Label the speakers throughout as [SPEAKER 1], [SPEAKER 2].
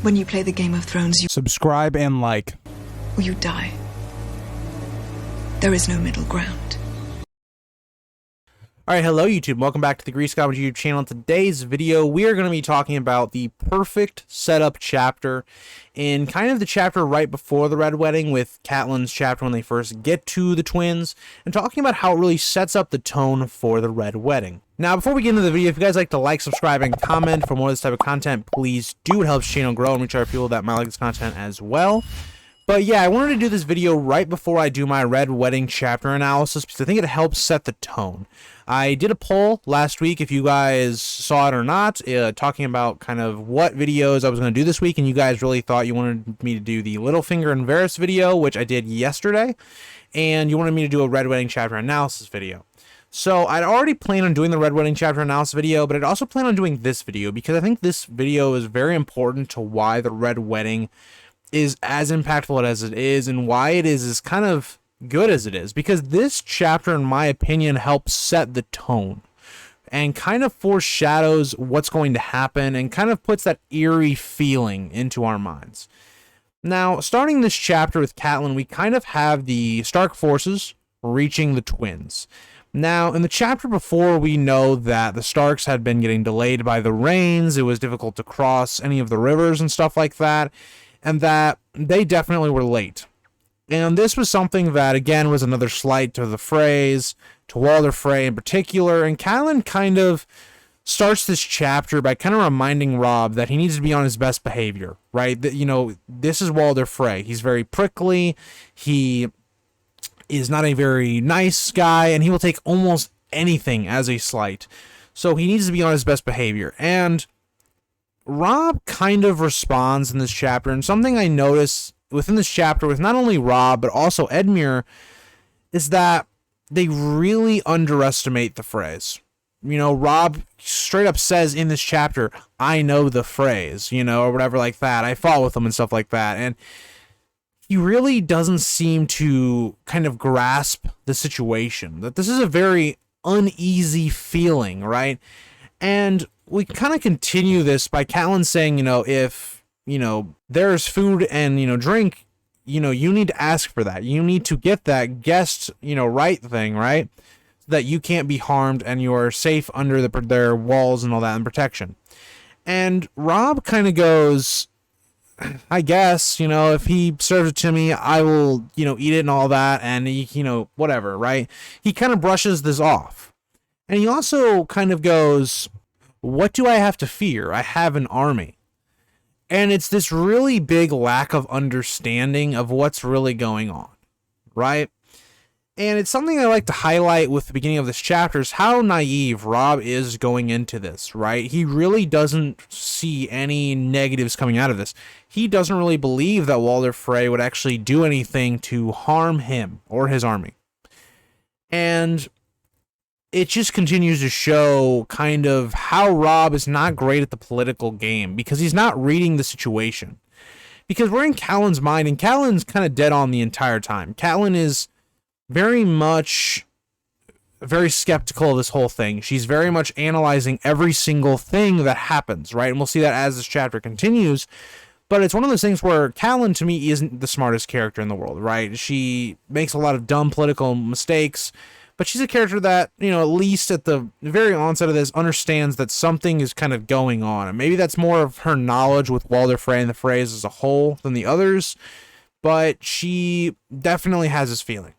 [SPEAKER 1] When you play the Game of Thrones, you
[SPEAKER 2] Subscribe and like.
[SPEAKER 1] or you die. There is no middle ground.
[SPEAKER 3] Alright, hello YouTube, welcome back to the Grease Goblin YouTube channel. In today's video, we are going to be talking about the perfect setup chapter in kind of the chapter right before the Red Wedding, with Catelyn's chapter when they first get to the twins, and talking about how it really sets up the tone for the Red Wedding. Now, before we get into the video, if you guys like to like, subscribe, and comment for more of this type of content, please do. It helps the channel grow and reach other people that might like this content as well. But yeah, I wanted to do this video right before I do my Red Wedding chapter analysis because I think it helps set the tone. I did a poll last week, if you guys saw it or not, talking about kind of what videos I was going to do this week, and you guys really thought you wanted me to do the Littlefinger and Varys video, which I did yesterday, and you wanted me to do a Red Wedding chapter analysis video. So I'd already planned on doing the Red Wedding chapter analysis video, but I'd also plan on doing this video because I think this video is very important to why the Red Wedding is as impactful as it is, and why it is kind of good as it is, because this chapter, in my opinion, helps set the tone and kind of foreshadows what's going to happen and kind of puts that eerie feeling into our minds. Now, starting this chapter with Catelyn, we kind of have the Stark forces reaching the twins. Now, in the chapter before, we know that the Starks had been getting delayed by the rains. It was difficult to cross any of the rivers and stuff like that, and that they definitely were late. And this was something that, again, was another slight to the Freys, to Walder Frey in particular, and Catelyn kind of starts this chapter by kind of reminding Robb that he needs to be on his best behavior, right? That, you know, this is Walder Frey. He's very prickly, he is not a very nice guy, and he will take almost anything as a slight. So he needs to be on his best behavior. And Robb kind of responds in this chapter, and something I notice within this chapter with not only Robb but also Edmure is that they really underestimate the Freys. You know, Robb straight up says in this chapter, I know the Freys, you know, or whatever like that. I fought with them and stuff like that. And he really doesn't seem to kind of grasp the situation, that this is a very uneasy feeling, right? And we kind of continue this by Catelyn saying, you know, if, you know, there's food and, you know, drink, you know, you need to ask for that. You need to get that guest, you know, right thing, right? So that you can't be harmed and you are safe under their walls and all that and protection. And Robb kind of goes, I guess, you know, if he serves it to me, I will, you know, eat it and all that. And, you know, whatever, right? He kind of brushes this off. And he also kind of goes, what do I have to fear? I have an army. And it's this really big lack of understanding of what's really going on, right? And it's something I like to highlight with the beginning of this chapter is how naive Robb is going into this, right? He really doesn't see any negatives coming out of this. He doesn't really believe that Walder Frey would actually do anything to harm him or his army. And it just continues to show kind of how Robb is not great at the political game because he's not reading the situation. Because we're in Catelyn's mind, and Catelyn's kind of dead on the entire time. Catelyn is very skeptical of this whole thing. She's very much analyzing every single thing that happens, right? And we'll see that as this chapter continues. But it's one of those things where Catelyn, to me, isn't the smartest character in the world, right? She makes a lot of dumb political mistakes, but she's a character that, you know, at least at the very onset of this, understands that something is kind of going on. And maybe that's more of her knowledge with Walder Frey and the Freys as a whole than the others, but she definitely has this feeling.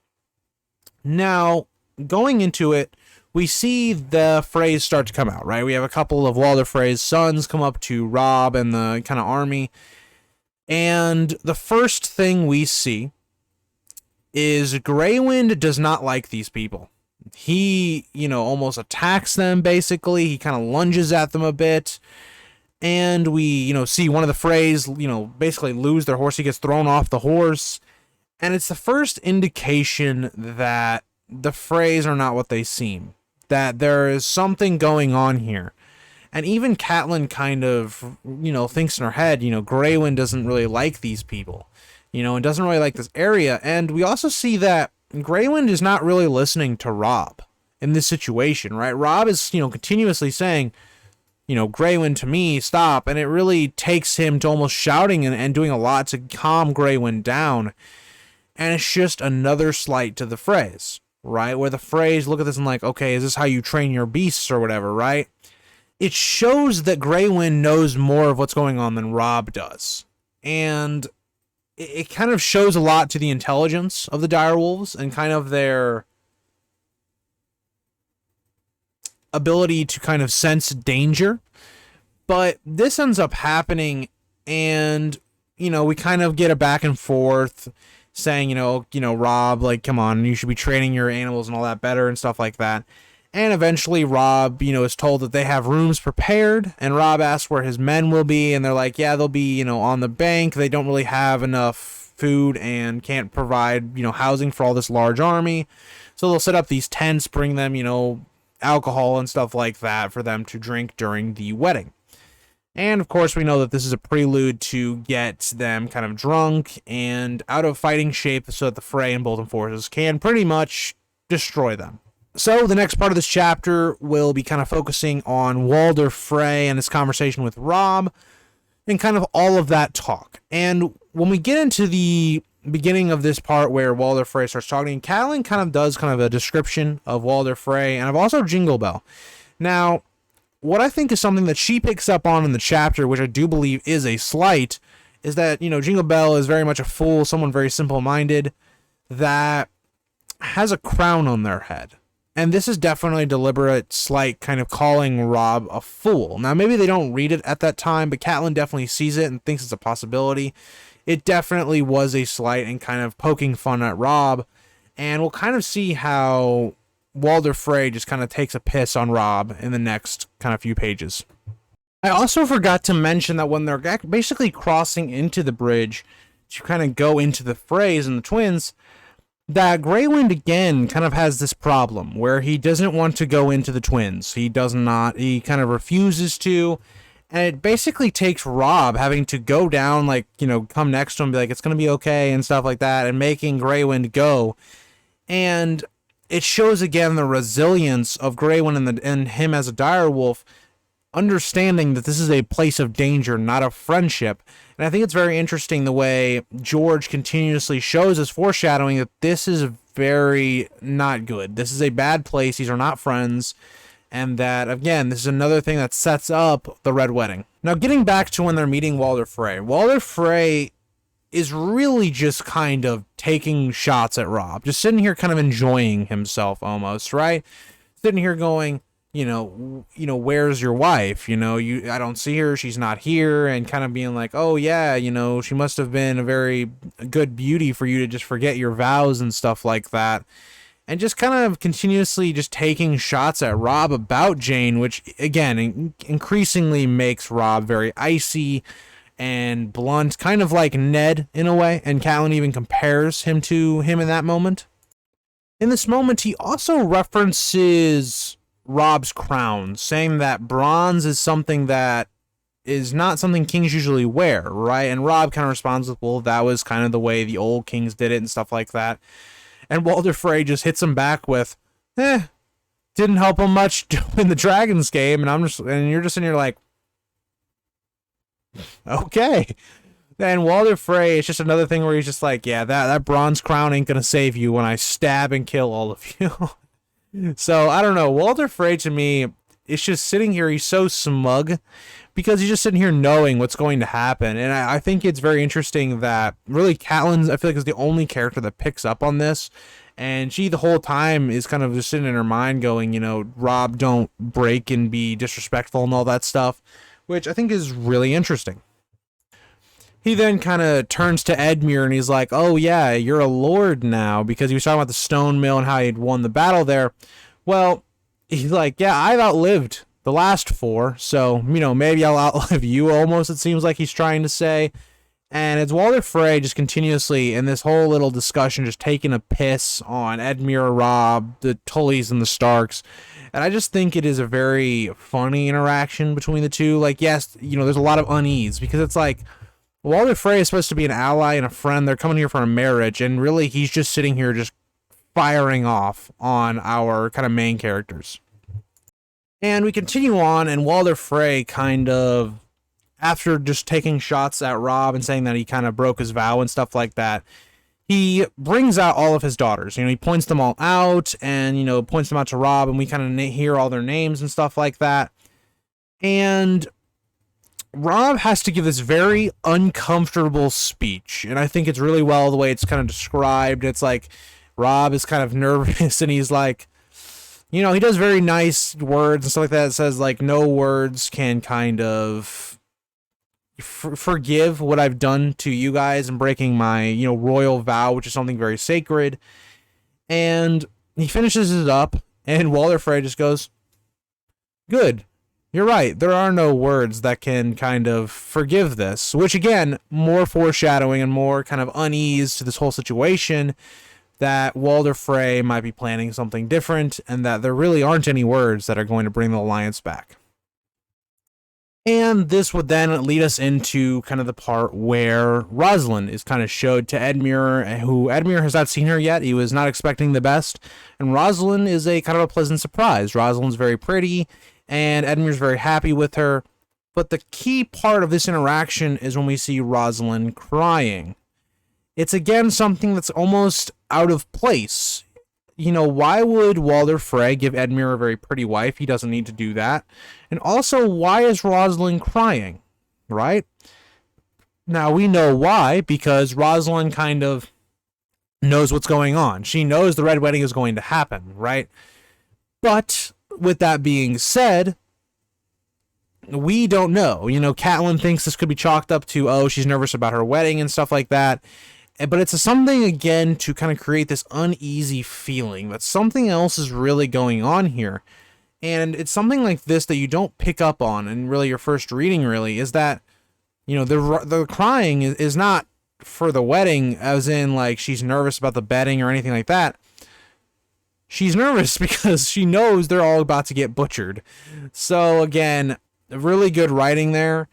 [SPEAKER 3] Now, going into it, we see the Freys start to come out, right? We have a couple of Walder Frey's sons come up to Robb and the kind of army. And the first thing we see is Greywind does not like these people. He, you know, almost attacks them, basically. He kind of lunges at them a bit. And we, you know, see one of the Freys, you know, basically lose their horse. He gets thrown off the horse. And it's the first indication that the Freys are not what they seem. That there is something going on here. And even Catelyn kind of, you know, thinks in her head, you know, Greywind doesn't really like these people, you know, and doesn't really like this area. And we also see that Greywind is not really listening to Robb in this situation, right? Robb is, you know, continuously saying, Grey Wind, to me, stop. And it really takes him to almost shouting and doing a lot to calm Grey Wind down. And it's just another slight to the Freys, right? Where the Freys look at this and like, okay, is this how you train your beasts or whatever, right? It shows that Grey Wind knows more of what's going on than Robb does. And it kind of shows a lot to the intelligence of the direwolves and kind of their ability to kind of sense danger. But this ends up happening, and we kind of get a back and forth saying, Robb, like, come on, you should be training your animals and all that better and stuff like that. And eventually Robb, is told that they have rooms prepared, and Robb asks where his men will be, and they're like, yeah, they'll be, on the bank. They don't really have enough food and can't provide, housing for all this large army. So they'll set up these tents, bring them, alcohol and stuff like that for them to drink during the wedding. And of course, we know that this is a prelude to get them kind of drunk and out of fighting shape so that the Frey and Bolton forces can pretty much destroy them. So the next part of this chapter will be kind of focusing on Walder Frey and his conversation with Robb and kind of all of that talk. And when we get into the beginning of this part where Walder Frey starts talking, Catelyn kind of does kind of a description of Walder Frey and of also Jingle Bell. Now, what I think is something that she picks up on in the chapter, which I do believe is a slight, is that, Jingle Bell is very much a fool, someone very simple-minded that has a crown on their head. And this is definitely a deliberate slight, kind of calling Robb a fool. Now, maybe they don't read it at that time, but Catelyn definitely sees it and thinks it's a possibility. It definitely was a slight and kind of poking fun at Robb. And we'll kind of see how Walder Frey just kind of takes a piss on Robb in the next kind of few pages. I also forgot to mention that when they're basically crossing into the bridge to kind of go into the Freys and the twins, that Grey Wind again kind of has this problem where he doesn't want to go into the twins. He kind of refuses to, and it basically takes Robb having to go down, like, come next to him, be like, it's going to be okay and stuff like that, and making Grey Wind go. And it shows again the resilience of Grey Wind and him as a direwolf, understanding that this is a place of danger, not a friendship. And I think it's very interesting the way George continuously shows us foreshadowing that this is very not good. This is a bad place. These are not friends. And that, again, this is another thing that sets up the Red Wedding. Now, getting back to when they're meeting Walder Frey. Walder Frey is really just kind of taking shots at Robb. Just sitting here kind of enjoying himself almost, right? Sitting here going, where's your wife? I don't see her. She's not here. And kind of being like, oh yeah, she must have been a very good beauty for you to just forget your vows and stuff like that. And just kind of continuously just taking shots at Robb about Jane, which again, increasingly makes Robb very icy and blunt, kind of like Ned in a way. And Catelyn even compares him to him in that moment. In this moment, he also references Robb's crown, saying that bronze is something that is not something kings usually wear, right? And Robb kind of responds with, well, that was kind of the way the old kings did it and stuff like that. And Walder Frey just hits him back with, didn't help him much in the Dragons game. And you're just in here like, okay. And Walder Frey, it's just another thing where he's just like, yeah, that bronze crown ain't gonna save you when I stab and kill all of you. So, I don't know. Walder Frey, to me, is just sitting here. He's so smug because he's just sitting here knowing what's going to happen. And I think it's very interesting that really Catelyn, I feel like, is the only character that picks up on this. And she, the whole time, is kind of just sitting in her mind going, Robb, don't break and be disrespectful and all that stuff, which I think is really interesting. He then kind of turns to Edmure and he's like, oh yeah, you're a lord now, because he was talking about the stone mill and how he'd won the battle there. Well, he's like, yeah, I've outlived the last 4, so, maybe I'll outlive you almost, it seems like he's trying to say. And it's Walder Frey just continuously, in this whole little discussion, just taking a piss on Edmure, Robb, the Tullys, and the Starks. And I just think it is a very funny interaction between the two. Like, yes, there's a lot of unease, because it's like, Walder Frey is supposed to be an ally and a friend. They're coming here for a marriage, and really he's just sitting here just firing off on our kind of main characters. And we continue on, and Walder Frey kind of, after just taking shots at Robb and saying that he kind of broke his vow and stuff like that, he brings out all of his daughters. He points them all out and, points them out to Robb, and we kind of hear all their names and stuff like that. And Robb has to give this very uncomfortable speech, and I think it's really well the way it's kind of described. It's like Robb is kind of nervous, and he's like, he does very nice words and stuff like that. It says, like, no words can kind of forgive what I've done to you guys and breaking my, royal vow, which is something very sacred. And he finishes it up, and Walder Frey just goes, good. You're right. There are no words that can kind of forgive this, which, again, more foreshadowing and more kind of unease to this whole situation, that Walder Frey might be planning something different, and that there really aren't any words that are going to bring the Alliance back. And this would then lead us into kind of the part where Rosalind is kind of showed to Edmure, who Edmure has not seen her yet. He was not expecting the best, and Rosalind is a kind of a pleasant surprise. Rosalind's very pretty, and Edmure's very happy with her. But the key part of this interaction is when we see Rosalind crying. It's again something that's almost out of place. Why would Walder Frey give Edmure a very pretty wife? He doesn't need to do that. And also, why is Rosalind crying? Right? Now, we know why, because Rosalind kind of knows what's going on. She knows the Red Wedding is going to happen, right? But, with that being said, we don't know. Catelyn thinks this could be chalked up to, oh, she's nervous about her wedding and stuff like that. But it's something, again, to kind of create this uneasy feeling that something else is really going on here. And it's something like this that you don't pick up on in really your first reading, really, is that, the crying is not for the wedding, as in, like, she's nervous about the bedding or anything like that. She's nervous because she knows they're all about to get butchered. So, again, really good writing there.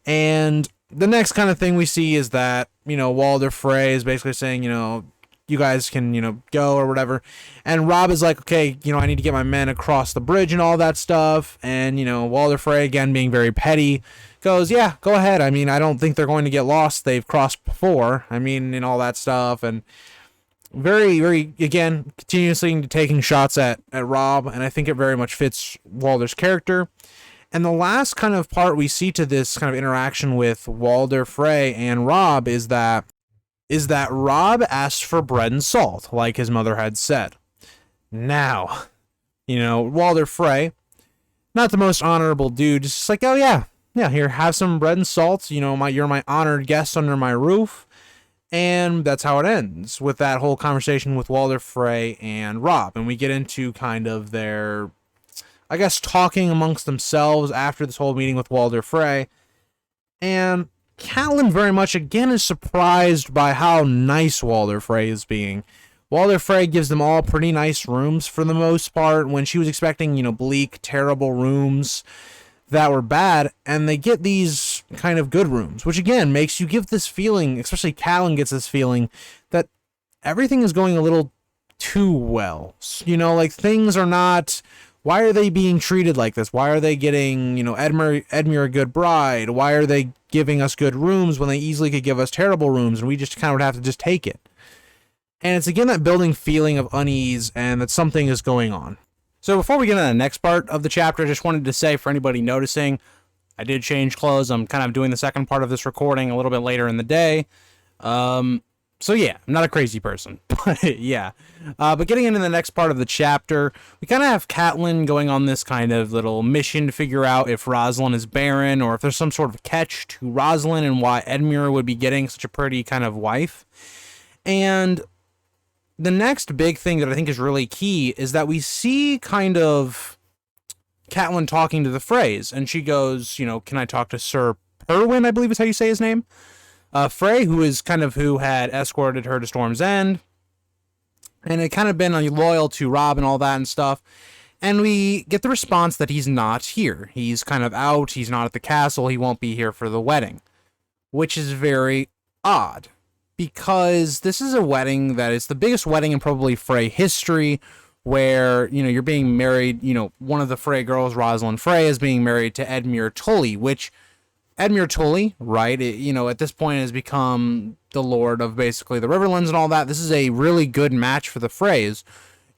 [SPEAKER 3] And the next kind of thing we see is that, Walder Frey is basically saying, you guys can, go or whatever. And Robb is like, okay, I need to get my men across the bridge and all that stuff. And, Walder Frey, again, being very petty, goes, yeah, go ahead. I mean, I don't think they're going to get lost. They've crossed before. I mean, and all that stuff. And very, very, again, continuously taking shots at Robb. And I think it very much fits Walder's character. And the last kind of part we see to this kind of interaction with Walder Frey and Robb is that Robb asked for bread and salt, like his mother had said. Now, Walder Frey, not the most honorable dude, just like, oh yeah, here, have some bread and salt. You're my honored guest under my roof. And that's how it ends with that whole conversation with Walder Frey and Robb. And we get into kind of their, I guess, talking amongst themselves after this whole meeting with Walder Frey. And Catelyn very much, again, is surprised by how nice Walder Frey is being. Walder Frey gives them all pretty nice rooms for the most part, when she was expecting, bleak, terrible rooms that were bad, and they get these kind of good rooms, which, again, makes you give this feeling, especially Catelyn gets this feeling, that everything is going a little too well. Like, things are not... Why are they being treated like this? Why are they getting, Edmure a good bride? Why are they giving us good rooms when they easily could give us terrible rooms and we just kind of would have to just take it? And it's, again, that building feeling of unease and that something is going on. So before we get into the next part of the chapter, I just wanted to say, for anybody noticing, I did change clothes. I'm kind of doing the second part of this recording a little bit later in the day. So yeah, I'm not a crazy person, but yeah. But getting into the next part of the chapter, we kind of have Catelyn going on this kind of little mission to figure out if Rosalind is barren or if there's some sort of catch to Rosalind and why Edmure would be getting such a pretty kind of wife. And the next big thing that I think is really key is that we see kind of Catelyn talking to the Freys, and she goes, can I talk to Sir Perwyn, I believe is how you say his name? Frey, who had escorted her to Storm's End, and had kind of been loyal to Robb and all that and stuff. And we get the response that he's not here. He's kind of out. He's not at the castle. He won't be here for the wedding, which is very odd, because this is a wedding that is the biggest wedding in probably Frey history, where, you know, you're being married, you know, one of the Frey girls, Rosalind Frey, is being married to Edmure Tully, which Edmure Tully, right, you know, at this point has become the lord of basically the Riverlands and all that. This is a really good match for the Freys.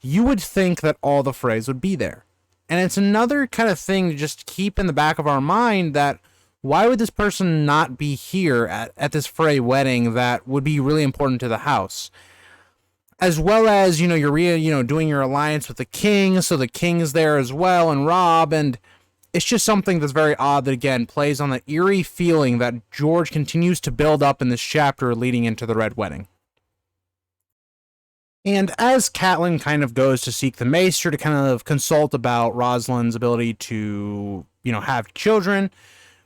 [SPEAKER 3] You would think that all the Freys would be there. And it's another kind of thing to just keep in the back of our mind, that why would this person not be here at this Frey wedding that would be really important to the house? As well as, you know, you're doing your alliance with the king, so the king is there as well, and Robb, and it's just something that's very odd that, again, plays on the eerie feeling that George continues to build up in this chapter leading into the Red Wedding. And as Catelyn kind of goes to seek the Maester to kind of consult about Rosalind's ability to, you know, have children,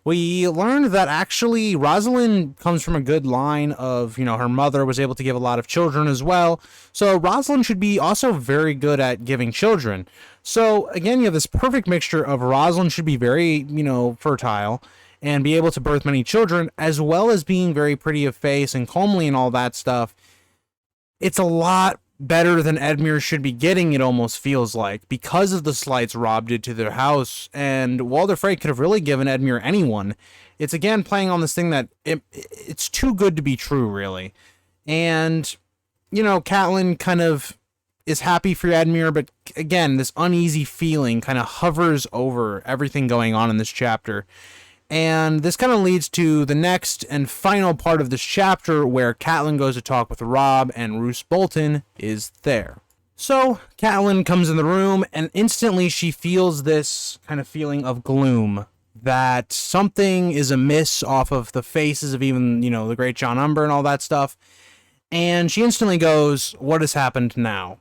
[SPEAKER 3] we learned that actually Rosalind comes from a good line of, you know, her mother was able to give a lot of children as well. So Rosalind should be also very good at giving children. So again, you have this perfect mixture of Rosalind should be very, you know, fertile and be able to birth many children, as well as being very pretty of face and comely and all that stuff. It's a lot better than Edmure should be getting, it almost feels like, because of the slights Robb did to their house, and Walder Frey could have really given Edmure anyone. It's again playing on this thing that it's too good to be true, really. And, you know, Catelyn kind of is happy for Edmure, but again, this uneasy feeling kind of hovers over everything going on in this chapter. And this kind of leads to the next and final part of this chapter, where Catelyn goes to talk with Robb, and Roose Bolton is there. So Catelyn comes in the room, and instantly she feels this kind of feeling of gloom, that something is amiss off of the faces of even, you know, the great John Umber and all that stuff. And she instantly goes, what has happened now?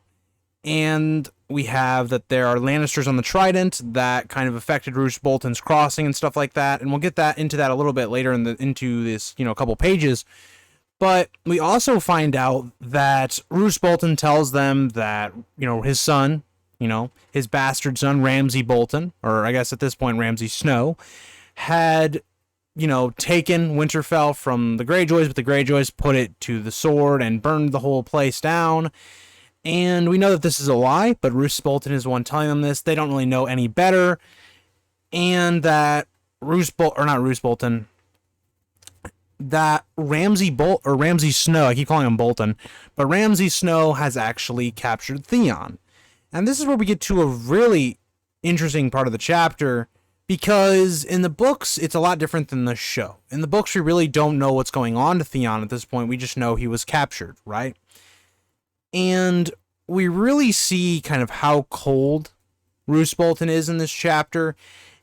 [SPEAKER 3] And we have that there are Lannisters on the Trident that kind of affected Roose Bolton's crossing and stuff like that, and we'll get into that a little bit later into this, you know, couple pages. But we also find out that Roose Bolton tells them that, you know, his son, you know, his bastard son Ramsay Bolton, or I guess at this point Ramsay Snow, had, you know, taken Winterfell from the Greyjoys, but the Greyjoys put it to the sword and burned the whole place down. And we know that this is a lie, but Roose Bolton is the one telling them this. They don't really know any better. And that that Ramsay Snow, I keep calling him Bolton, but Ramsay Snow has actually captured Theon. And this is where we get to a really interesting part of the chapter, because in the books, it's a lot different than the show. In the books, we really don't know what's going on to Theon at this point. We just know he was captured, right? And we really see kind of how cold Roose Bolton is in this chapter,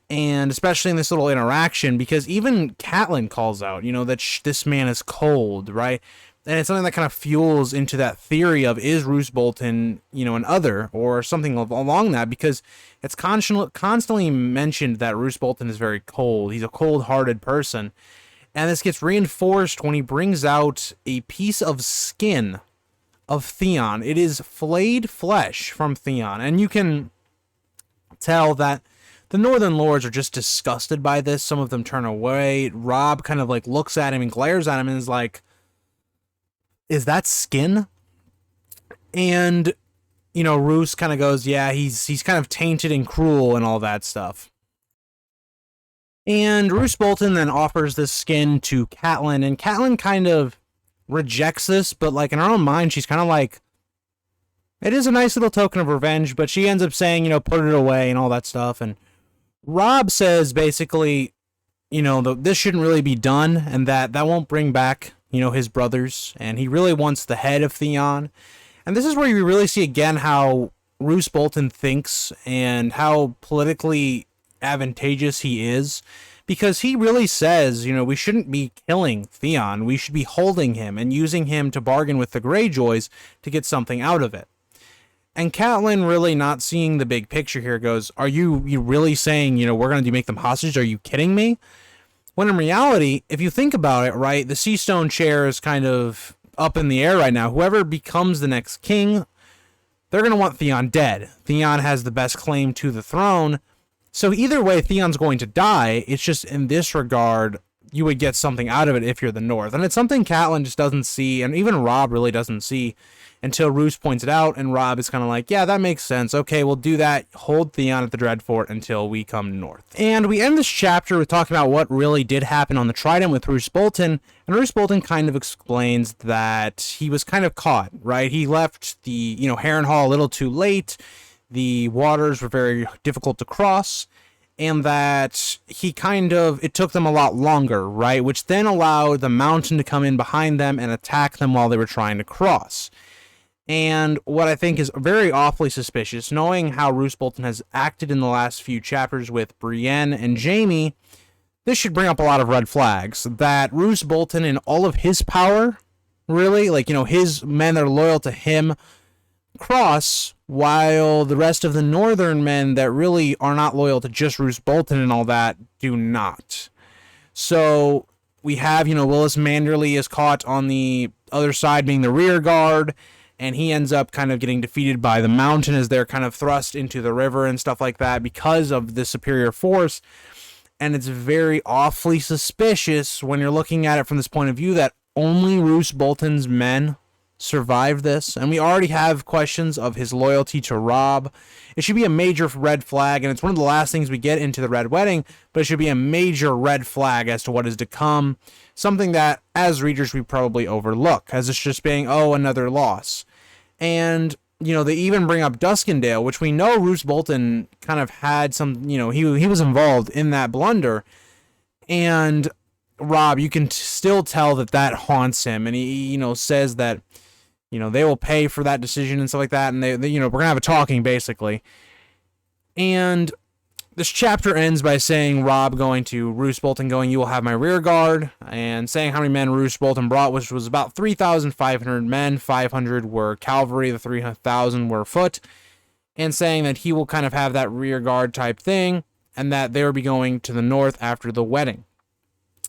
[SPEAKER 3] and especially in this little interaction, because even Catelyn calls out, you know, that this man is cold, right? And it's something that kind of fuels into that theory of, is Roose Bolton, you know, an other or something along that, because it's constantly mentioned that Roose Bolton is very cold. He's a cold-hearted person. And this gets reinforced when he brings out a piece of skin of Theon. It is flayed flesh from Theon, and you can tell that the Northern Lords are just disgusted by this. Some of them turn away. Robb kind of like looks at him and glares at him and is like, is that skin? And, you know, Roose kind of goes, yeah, he's kind of tainted and cruel and all that stuff. And Roose Bolton then offers this skin to Catelyn, and Catelyn kind of rejects this, but like in her own mind, she's kind of like, it is a nice little token of revenge, but she ends up saying, you know, put it away and all that stuff. And Robb says basically, you know, this shouldn't really be done, and that won't bring back, you know, his brothers, and he really wants the head of Theon. And this is where you really see again how Roose Bolton thinks and how politically advantageous he is, because he really says, you know, we shouldn't be killing Theon. We should be holding him and using him to bargain with the Greyjoys to get something out of it. And Catelyn, really not seeing the big picture here, goes, are you really saying, you know, we're going to make them hostage? Are you kidding me? When in reality, if you think about it, right, the Seastone chair is kind of up in the air right now. Whoever becomes the next king, they're going to want Theon dead. Theon has the best claim to the throne. So either way, Theon's going to die. It's just in this regard, you would get something out of it if you're the North. And it's something Catelyn just doesn't see, and even Robb really doesn't see until Roose points it out, and Robb is kind of like, yeah, that makes sense. Okay, we'll do that. Hold Theon at the Dreadfort until we come north. And we end this chapter with talking about what really did happen on the Trident with Roose Bolton, and Roose Bolton kind of explains that he was kind of caught, right? He left the, Harrenhal a little too late. The waters were very difficult to cross, and that it took them a lot longer, right? Which then allowed the mountain to come in behind them and attack them while they were trying to cross. And what I think is very awfully suspicious, knowing how Roose Bolton has acted in the last few chapters with Brienne and Jaime, this should bring up a lot of red flags. That Roose Bolton, in all of his power, really, his men that are loyal to him, cross, while the rest of the northern men that really are not loyal to just Roose Bolton and all that do not. So we have, Willis Manderly is caught on the other side being the rear guard, and he ends up kind of getting defeated by the mountain as they're kind of thrust into the river and stuff like that because of the superior force. And it's very awfully suspicious when you're looking at it from this point of view that only Roose Bolton's men survived this. And we already have questions of his loyalty to Robb. It should be a major red flag, and it's one of the last things we get into the Red Wedding, but it should be a major red flag as to what is to come. Something that, as readers, we probably overlook, as it's just being, another loss. And, they even bring up Duskendale, which we know Roose Bolton kind of had some, he was involved in that blunder. And Robb, you can still tell that haunts him. And he, says that, they will pay for that decision and stuff like that. And they we're going to have a talking, basically. And this chapter ends by saying Robb going to Roose Bolton, going, "You will have my rear guard," and saying how many men Roose Bolton brought, which was about 3,500 men. 500 were cavalry, the 3,000 were foot, and saying that he will kind of have that rear guard type thing, and that they will be going to the north after the wedding.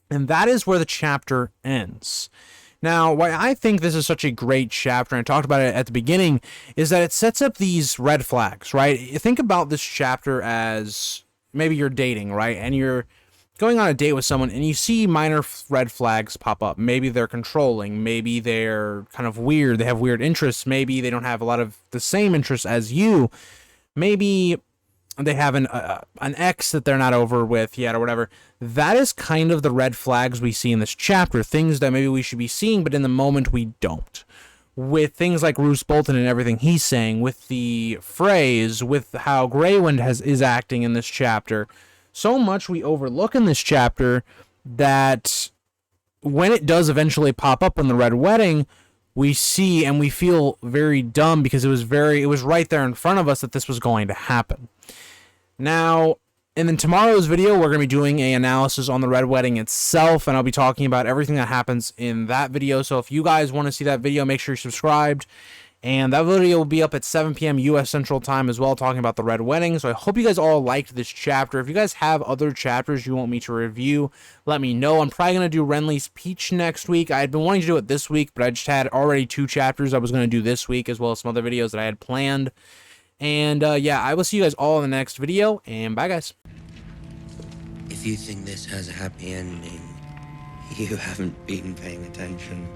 [SPEAKER 3] And that is where the chapter ends. Now, why I think this is such a great chapter, and I talked about it at the beginning, is that it sets up these red flags, right? You think about this chapter as maybe you're dating, right? And you're going on a date with someone, and you see minor red flags pop up. Maybe they're controlling. Maybe they're kind of weird. They have weird interests. Maybe they don't have a lot of the same interests as you. Maybe they have an ex that they're not over with yet or whatever. That is kind of the red flags we see in this chapter, things that maybe we should be seeing, but in the moment we don't. With things like Roose Bolton and everything he's saying, with the Freys, with how Grey Wind is acting in this chapter, so much we overlook in this chapter that when it does eventually pop up in the Red Wedding, we see and we feel very dumb because it was right there in front of us that this was going to happen. Now, and in tomorrow's video, we're going to be doing an analysis on the Red Wedding itself, and I'll be talking about everything that happens in that video. So if you guys want to see that video, make sure you're subscribed. And that video will be up at 7 p.m. U.S. Central Time as well, talking about the Red Wedding. So I hope you guys all liked this chapter. If you guys have other chapters you want me to review, let me know. I'm probably going to do Renly's Peach next week. I had been wanting to do it this week, but I just had already 2 chapters I was going to do this week, as well as some other videos that I had planned. And yeah, I will see you guys all in the next video, and bye, guys.
[SPEAKER 2] If you think this has a happy ending, you haven't been paying attention.